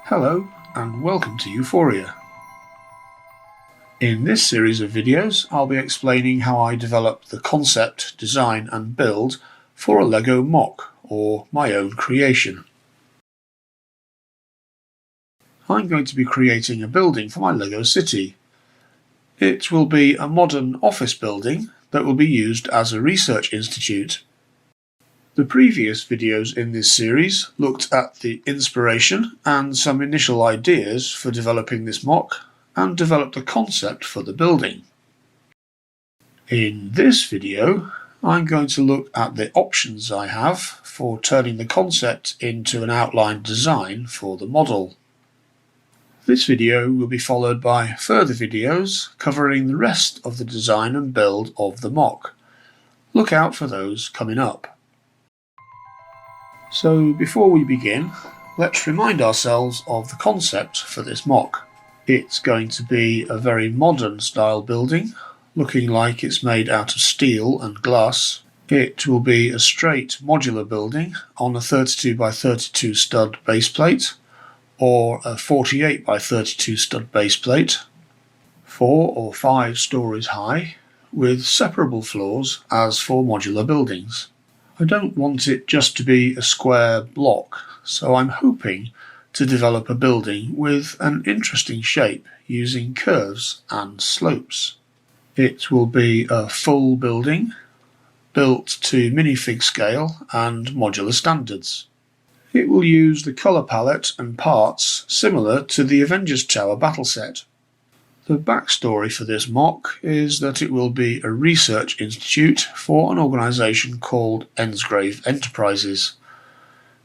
Hello and welcome to Euphoria. In this series of videos I'll be explaining how I developed the concept, design and build for a LEGO MOC, or my own creation. I'm going to be creating a building for my LEGO city. It will be a modern office building that will be used as a research institute. The previous videos in this series looked at the inspiration and some initial ideas for developing this MOC and developed the concept for the building. In this video, I'm going to look at the options I have for turning the concept into an outline design for the model. This video will be followed by further videos covering the rest of the design and build of the MOC. Look out for those coming up. So before we begin, let's remind ourselves of the concept for this MOC. It's going to be a very modern style building, looking like it's made out of steel and glass. It will be a straight modular building on a 32 by 32 stud base plate, or a 48 by 32 stud base plate, 4 or 5 stories high, with separable floors as for modular buildings. I don't want it just to be a square block, so I'm hoping to develop a building with an interesting shape using curves and slopes. It will be a full building, built to minifig scale and modular standards. It will use the colour palette and parts similar to the Avengers Tower battle set. The backstory for this MOC is that it will be a research institute for an organisation called Ensgrave Enterprises.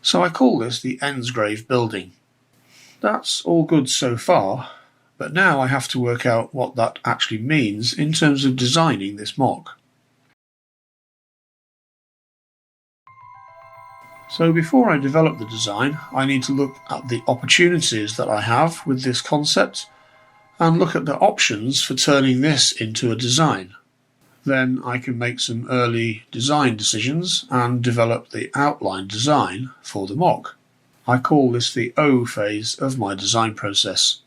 So I call this the Ensgrave building. That's all good so far, but now I have to work out what that actually means in terms of designing this MOC. So before I develop the design, I need to look at the opportunities that I have with this concept and look at the options for turning this into a design. Then I can make some early design decisions and develop the outline design for the MOC. I call this the O phase of my design process.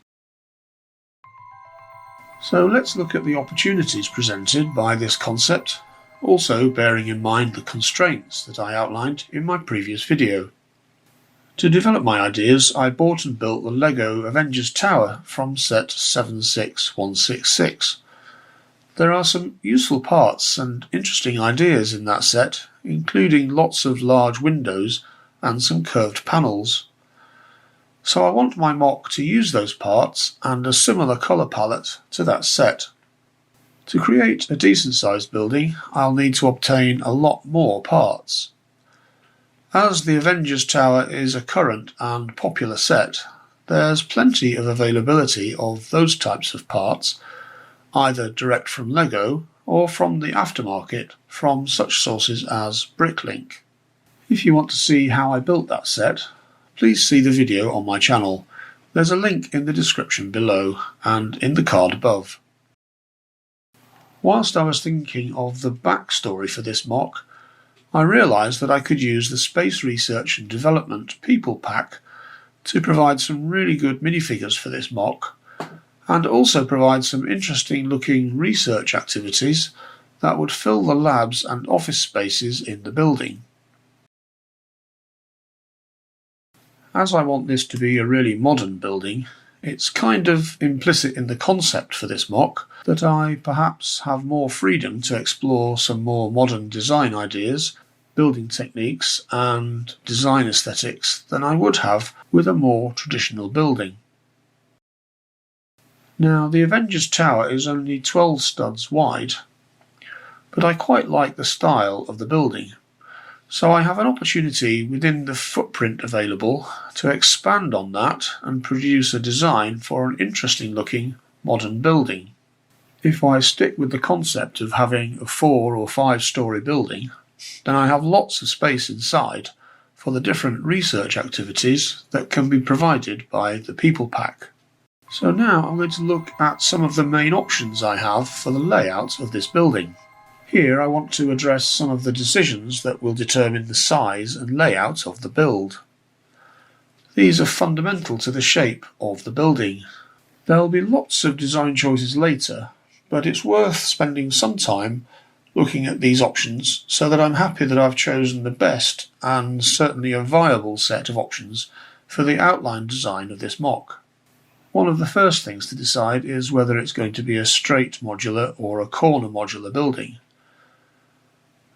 So let's look at the opportunities presented by this concept, also bearing in mind the constraints that I outlined in my previous video. To develop my ideas, I bought and built the LEGO Avengers Tower from set 76166. There are some useful parts and interesting ideas in that set, including lots of large windows and some curved panels. So I want my MOC to use those parts and a similar colour palette to that set. To create a decent sized building, I'll need to obtain a lot more parts. As the Avengers Tower is a current and popular set, there's plenty of availability of those types of parts, either direct from LEGO or from the aftermarket from such sources as Bricklink. If you want to see how I built that set, please see the video on my channel. There's a link in the description below and in the card above. Whilst I was thinking of the backstory for this MOC, I realised that I could use the Space Research and Development People Pack to provide some really good minifigures for this MOC, and also provide some interesting looking research activities that would fill the labs and office spaces in the building. As I want this to be a really modern building, it's kind of implicit in the concept for this MOC that I perhaps have more freedom to explore some more modern design ideas, building techniques and design aesthetics than I would have with a more traditional building. Now, the Avengers Tower is only 12 studs wide, but I quite like the style of the building, so I have an opportunity within the footprint available to expand on that and produce a design for an interesting looking modern building. If I stick with the concept of having a 4 or 5 story building, then I have lots of space inside for the different research activities that can be provided by the People Pack. So now I'm going to look at some of the main options I have for the layout of this building. Here I want to address some of the decisions that will determine the size and layout of the build. These are fundamental to the shape of the building. There'll be lots of design choices later, but it's worth spending some time looking at these options so that I'm happy that I've chosen the best and certainly a viable set of options for the outline design of this MOC. One of the first things to decide is whether it's going to be a straight modular or a corner modular building.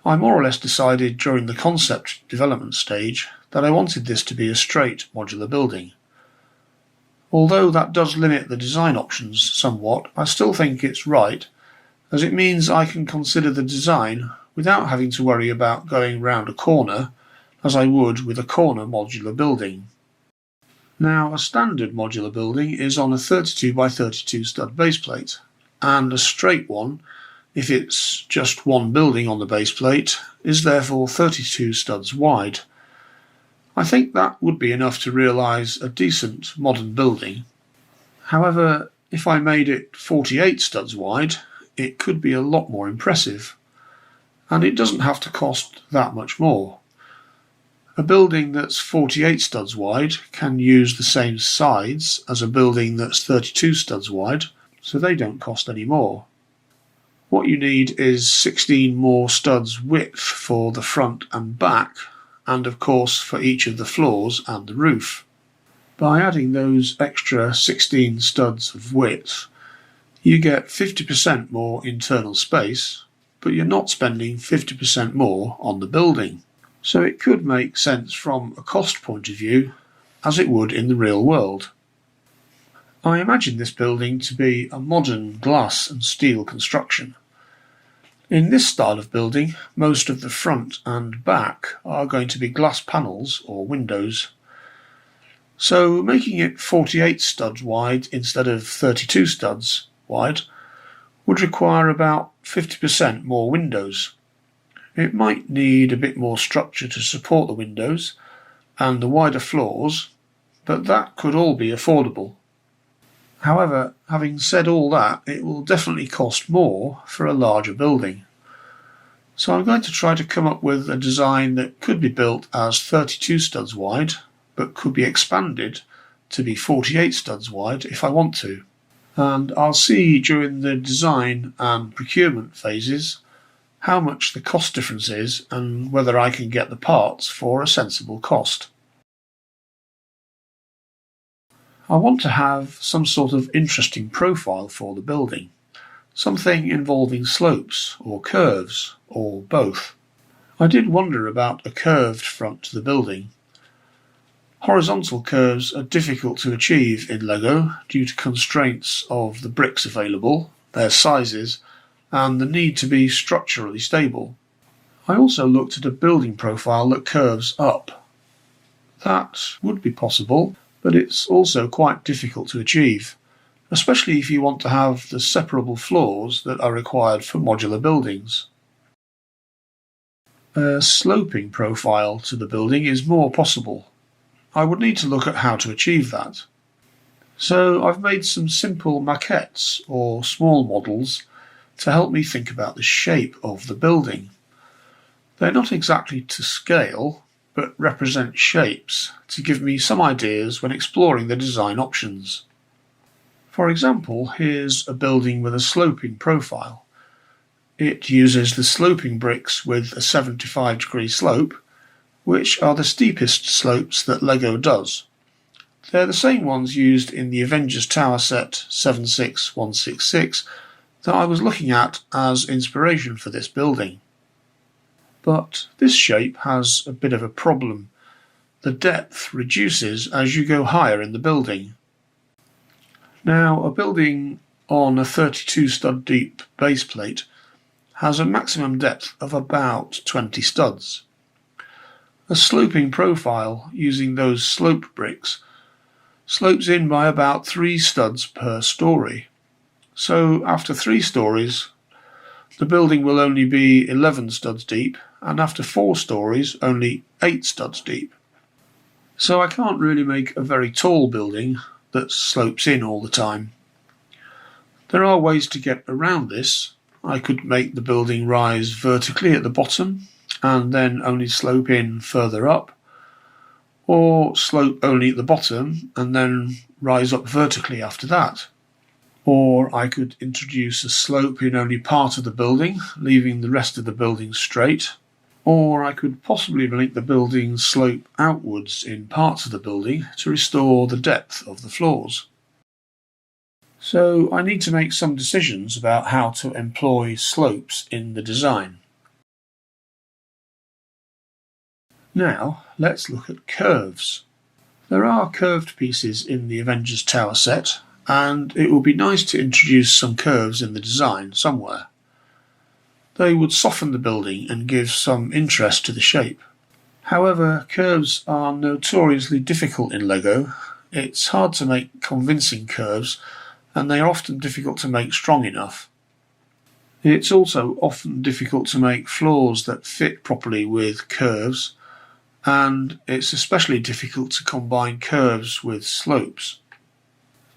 I more or less decided during the concept development stage that I wanted this to be a straight modular building. Although that does limit the design options somewhat, I still think it's right, as it means I can consider the design without having to worry about going round a corner as I would with a corner modular building. Now, a standard modular building is on a 32 by 32 stud baseplate, and a straight one, if it's just one building on the baseplate, is therefore 32 studs wide. I think that would be enough to realise a decent modern building. However, if I made it 48 studs wide, it could be a lot more impressive, and it doesn't have to cost that much more. A building that's 48 studs wide can use the same sides as a building that's 32 studs wide, so they don't cost any more. What you need is 16 more studs width for the front and back, and of course for each of the floors and the roof. By adding those extra 16 studs of width, you get 50% more internal space, but you're not spending 50% more on the building. So it could make sense from a cost point of view, as it would in the real world. I imagine this building to be a modern glass and steel construction. In this style of building, most of the front and back are going to be glass panels or windows. So making it 48 studs wide instead of 32 studs wide would require about 50% more windows. It might need a bit more structure to support the windows and the wider floors, but that could all be affordable. However, having said all that, it will definitely cost more for a larger building. So I'm going to try to come up with a design that could be built as 32 studs wide, but could be expanded to be 48 studs wide if I want to. And I'll see during the design and procurement phases how much the cost difference is and whether I can get the parts for a sensible cost. I want to have some sort of interesting profile for the building, something involving slopes or curves or both. I did wonder about a curved front to the building. Horizontal curves are difficult to achieve in LEGO due to constraints of the bricks available, their sizes, and the need to be structurally stable. I also looked at a building profile that curves up. That would be possible, but it's also quite difficult to achieve, especially if you want to have the separable floors that are required for modular buildings. A sloping profile to the building is more possible. I would need to look at how to achieve that. So I've made some simple maquettes or small models to help me think about the shape of the building. They're not exactly to scale, but represent shapes to give me some ideas when exploring the design options. For example, here's a building with a sloping profile. It uses the sloping bricks with a 75-degree slope, which are the steepest slopes that LEGO does. They're the same ones used in the Avengers Tower set 76166 that I was looking at as inspiration for this building. But this shape has a bit of a problem. The depth reduces as you go higher in the building. Now, a building on a 32 stud deep base plate has a maximum depth of about 20 studs. A sloping profile using those slope bricks slopes in by about 3 studs per story. So after 3 stories, the building will only be 11 studs deep, and after 4 stories, only 8 studs deep. So I can't really make a very tall building that slopes in all the time. There are ways to get around this. I could make the building rise vertically at the bottom and then only slope in further up, or slope only at the bottom and then rise up vertically after that. Or I could introduce a slope in only part of the building, leaving the rest of the building straight. Or I could possibly make the building slope outwards in parts of the building to restore the depth of the floors. So I need to make some decisions about how to employ slopes in the design. Now let's look at curves. There are curved pieces in the Avengers Tower set, and it would be nice to introduce some curves in the design somewhere. They would soften the building and give some interest to the shape. However, curves are notoriously difficult in LEGO. It's hard to make convincing curves, and they are often difficult to make strong enough. It's also often difficult to make floors that fit properly with curves, and it's especially difficult to combine curves with slopes.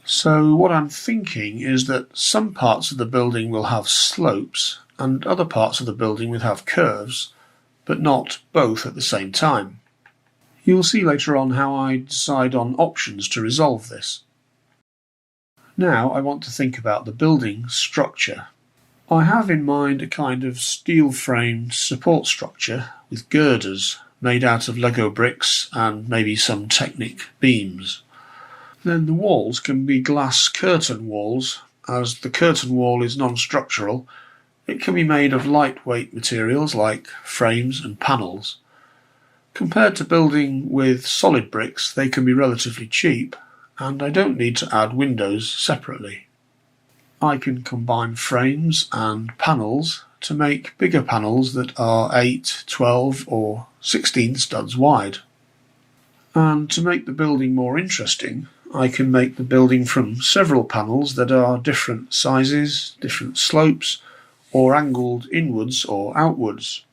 So what I'm thinking is that some parts of the building will have slopes and other parts of the building will have curves, but not both at the same time. You'll see later on how I decide on options to resolve this. Now I want to think about the building structure. I have in mind a kind of steel-framed support structure with girders made out of LEGO bricks and maybe some Technic beams. Then the walls can be glass curtain walls. As the curtain wall is non-structural, it can be made of lightweight materials like frames and panels. Compared to building with solid bricks, they can be relatively cheap, and I don't need to add windows separately. I can combine frames and panels to make bigger panels that are 8, 12 or 16 studs wide. And to make the building more interesting, I can make the building from several panels that are different sizes, different slopes, or angled inwards or outwards.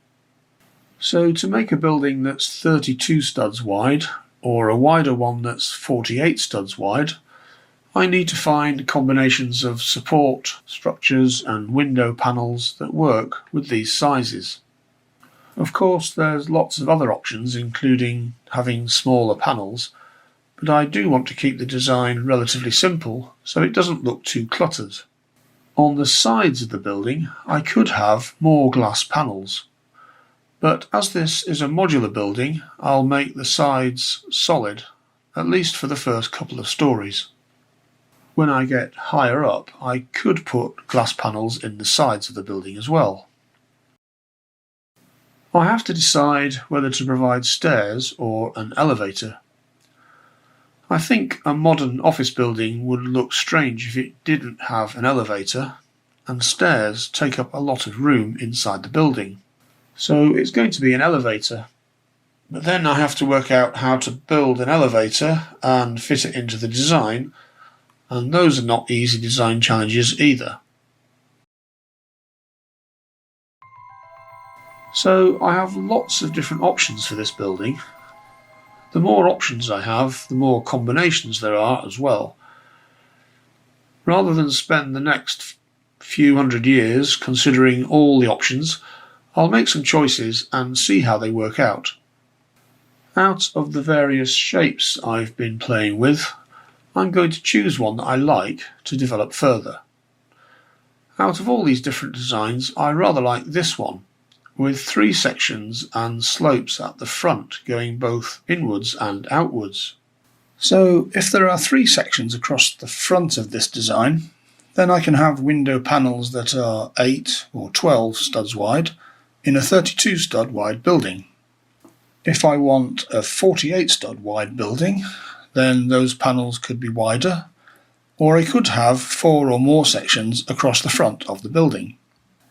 So to make a building that's 32 studs wide, or a wider one that's 48 studs wide, I need to find combinations of support, structures and window panels that work with these sizes. Of course, there's lots of other options, including having smaller panels, but I do want to keep the design relatively simple so it doesn't look too cluttered. On the sides of the building, I could have more glass panels, but as this is a modular building, I'll make the sides solid, at least for the first couple of stories. When I get higher up, I could put glass panels in the sides of the building as well. I have to decide whether to provide stairs or an elevator. I think a modern office building would look strange if it didn't have an elevator, and stairs take up a lot of room inside the building. So it's going to be an elevator. But then I have to work out how to build an elevator and fit it into the design, and those are not easy design challenges either. So I have lots of different options for this building. The more options I have, the more combinations there are as well. Rather than spend the next few hundred years considering all the options, I'll make some choices and see how they work out. Out of the various shapes I've been playing with, I'm going to choose one that I like to develop further. Out of all these different designs, I rather like this one, with 3 sections and slopes at the front going both inwards and outwards. So if there are 3 sections across the front of this design, then I can have window panels that are 8 or 12 studs wide in a 32 stud wide building. If I want a 48 stud wide building, then those panels could be wider, or I could have 4 or more sections across the front of the building.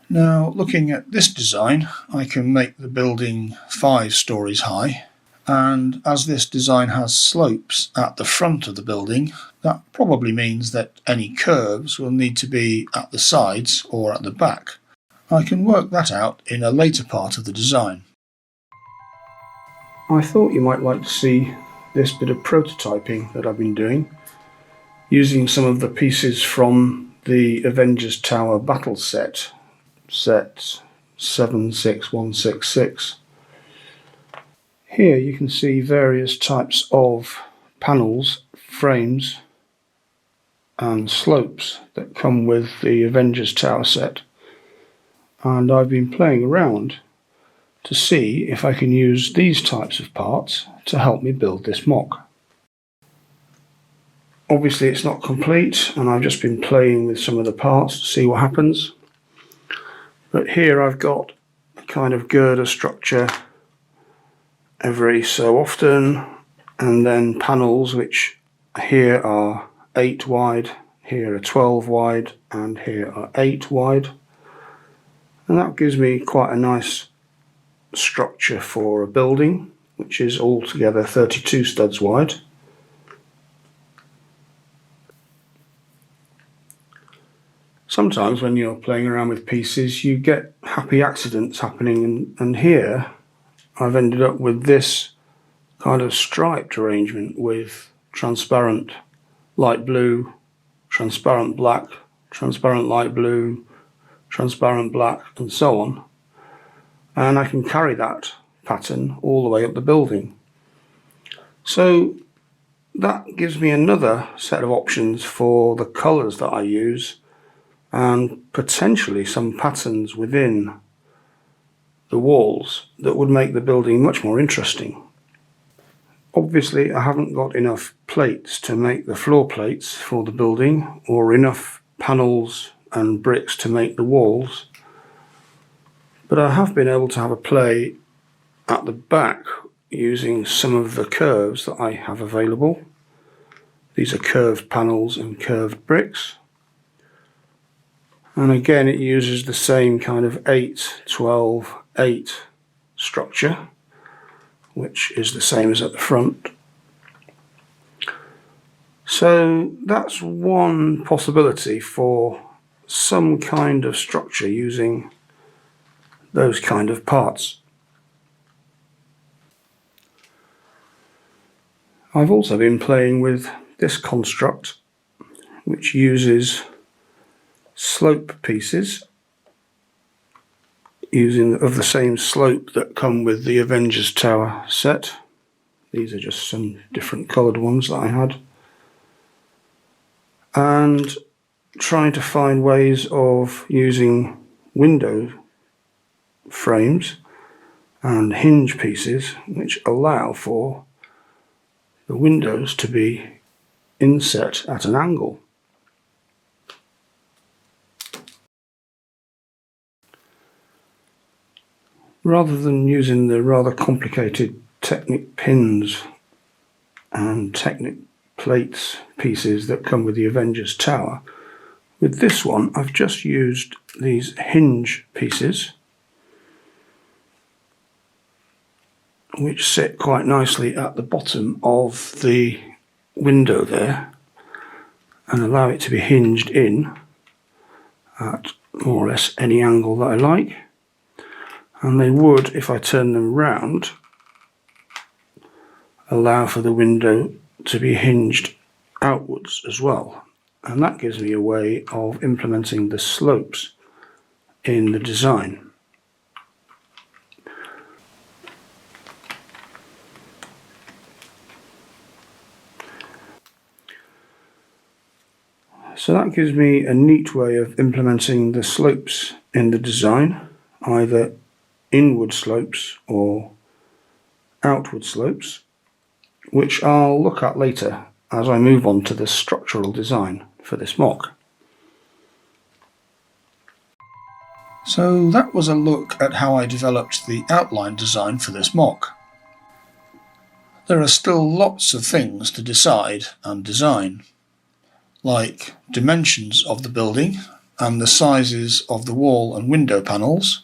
Now, looking at this design, I can make the building 5 stories high, and as this design has slopes at the front of the building, that probably means that any curves will need to be at the sides or at the back. I can work that out in a later part of the design. I thought you might like to see this bit of prototyping that I've been doing, using some of the pieces from the Avengers Tower battle set 76166. Here you can see various types of panels, frames and slopes that come with the Avengers Tower set, and I've been playing around to see if I can use these types of parts to help me build this MOC. Obviously it's not complete and I've just been playing with some of the parts to see what happens, but here I've got a kind of girder structure every so often, and then panels which here are 8 wide, here are 12 wide, and here are 8 wide, and that gives me quite a nice structure for a building, which is altogether 32 studs wide. Sometimes when you're playing around with pieces you get happy accidents happening, and here I've ended up with this kind of striped arrangement with transparent light blue, transparent black, transparent light blue, transparent black, and so on. And I can carry that pattern all the way up the building. So that gives me another set of options for the colours that I use, and potentially some patterns within the walls that would make the building much more interesting. Obviously I haven't got enough plates to make the floor plates for the building, or enough panels and bricks to make the walls, but I have been able to have a play at the back using some of the curves that I have available. These are curved panels and curved bricks, and again it uses the same kind of 8, 12, 8 structure, which is the same as at the front. So that's one possibility for some kind of structure using those kind of parts. I've also been playing with this construct, which uses slope pieces of the same slope that come with the Avengers Tower set. These are just some different coloured ones that I had, and trying to find ways of using window frames and hinge pieces which allow for the windows to be inset at an angle. Rather than using the rather complicated Technic pins and Technic plates pieces that come with the Avengers Tower, with this one I've just used these hinge pieces which sit quite nicely at the bottom of the window there and allow it to be hinged in at more or less any angle that I like, and they would, if I turn them round, allow for the window to be hinged outwards as well, and that gives me a way of implementing the slopes in the design. So that gives me a neat way of implementing the slopes in the design, either inward slopes or outward slopes, which I'll look at later as I move on to the structural design for this MOC. So that was a look at how I developed the outline design for this MOC. There are still lots of things to decide and design, like dimensions of the building and the sizes of the wall and window panels,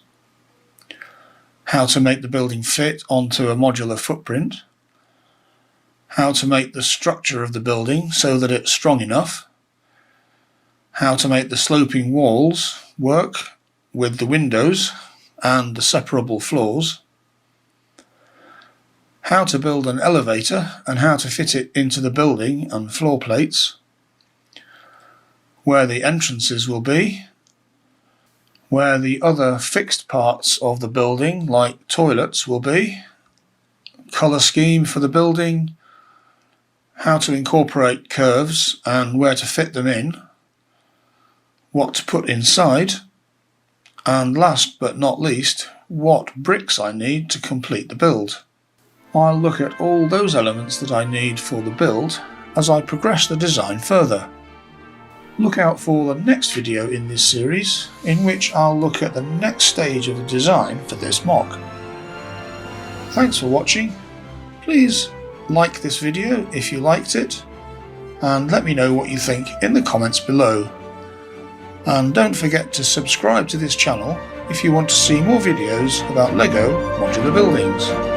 how to make the building fit onto a modular footprint, how to make the structure of the building so that it's strong enough, how to make the sloping walls work with the windows and the separable floors, how to build an elevator and how to fit it into the building and floor plates, where the entrances will be, where the other fixed parts of the building like toilets will be, colour scheme for the building, how to incorporate curves and where to fit them in, what to put inside, and last but not least, what bricks I need to complete the build. I'll look at all those elements that I need for the build as I progress the design further. Look out for the next video in this series, in which I'll look at the next stage of the design for this MOC. Thanks for watching. Please like this video if you liked it, and let me know what you think in the comments below. And don't forget to subscribe to this channel if you want to see more videos about LEGO modular buildings.